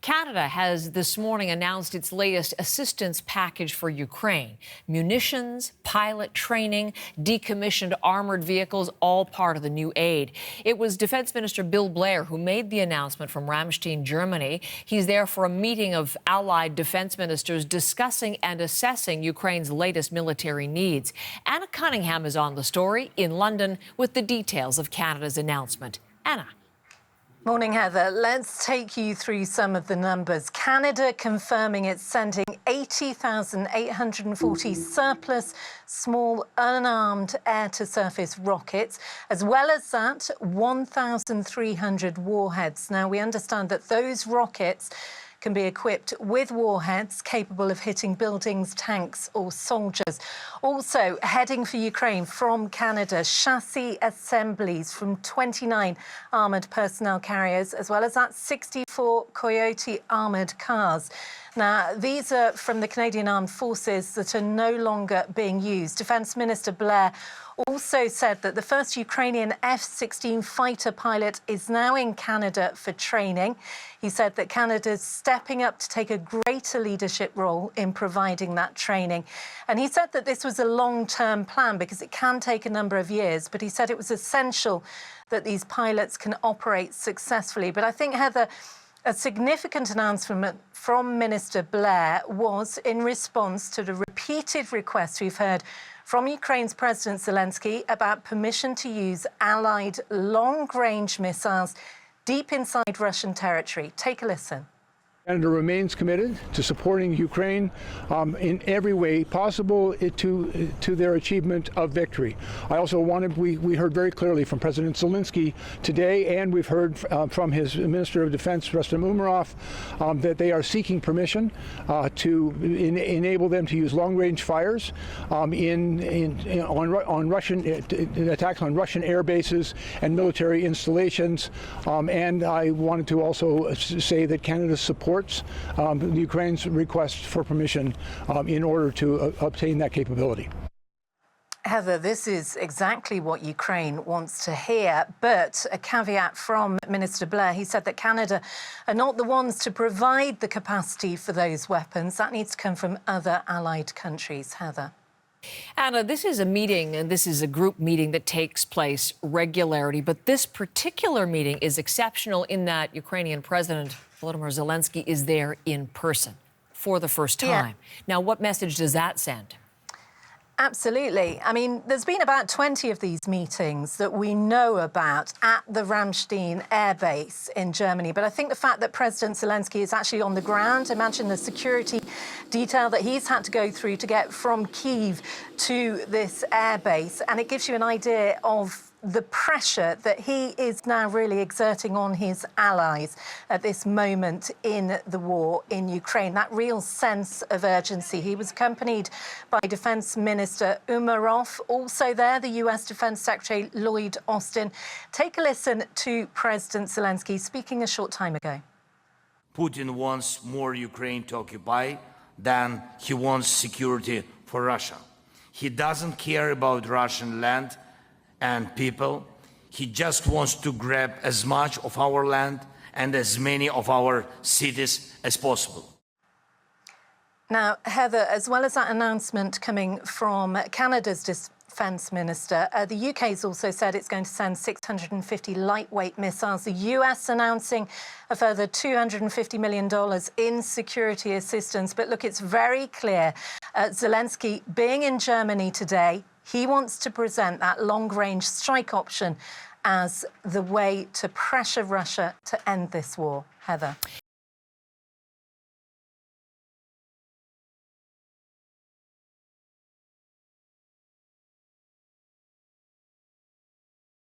Canada has this morning announced its latest assistance package for Ukraine. Munitions, pilot training, decommissioned armored vehicles, all part of the new aid. It was Defense Minister Bill Blair who made the announcement from Ramstein, Germany. He's there for a meeting of allied defense ministers discussing and assessing Ukraine's latest military needs. Anna Cunningham is on the story in London with the details of Canada's announcement. Anna. Morning, Heather. Let's take you through some of the numbers. Canada confirming it's sending 80,840 surplus small unarmed air-to-surface rockets, as well as that 1,300 warheads. Now, we understand that those rockets can be equipped with warheads capable of hitting buildings, tanks or soldiers. Also heading for Ukraine from Canada, chassis assemblies from 29 armoured personnel carriers, as well as that 64 Coyote armoured cars. Now, these are from the Canadian Armed Forces that are no longer being used. Defence Minister Blair also said that the first Ukrainian F-16 fighter pilot is now in Canada for training. He said that Canada's stepping up to take a greater leadership role in providing that training. And he said that this was a long-term plan because it can take a number of years, but he said it was essential that these pilots can operate successfully. But I think, Heather, a significant announcement from Minister Blair was in response to the repeated requests we've heard from Ukraine's President Zelensky about permission to use allied long-range missiles deep inside Russian territory. Take a listen. Canada remains committed to supporting Ukraine in every way possible to their achievement of victory. I also we heard very clearly from President Zelensky today, and we've heard from his Minister of Defense, Rustem Umerov, that they are seeking permission to enable them to use long-range fires on Russian attacks on Russian air bases and military installations. And I wanted to also say that Canada supports Ukraine's request for permission in order to obtain that capability. Heather, this is exactly what Ukraine wants to hear, but a caveat from Minister Blair. He said that Canada are not the ones to provide the capacity for those weapons. That needs to come from other allied countries. Heather. Anna, this is a meeting, and this is a group meeting that takes place regularly, but this particular meeting is exceptional in that Ukrainian President Volodymyr Zelensky is there in person for the first time. Yeah. Now, what message does that send? Absolutely. I mean, there's been about 20 of these meetings that we know about at the Ramstein Air Base in Germany. But I think the fact that President Zelensky is actually on the ground, imagine the security detail that he's had to go through to get from Kyiv to this air base. And it gives you an idea of the pressure that he is now really exerting on his allies at this moment in the war in Ukraine. That real sense of urgency. He was accompanied by Defense Minister Umerov. Also there, the US Defense Secretary Lloyd Austin. Take a listen to President Zelensky speaking a short time ago. Putin wants more Ukraine to occupy than he wants security for Russia. He doesn't care about Russian land and people. He just wants to grab as much of our land and as many of our cities as possible. Now, Heather, as well as that announcement coming from Canada's Defence Minister, the UK has also said it's going to send 650 lightweight missiles. The US announcing a further $250 million in security assistance. But look, it's very clear, Zelensky being in Germany today, he wants to present that long-range strike option as the way to pressure Russia to end this war. Heather.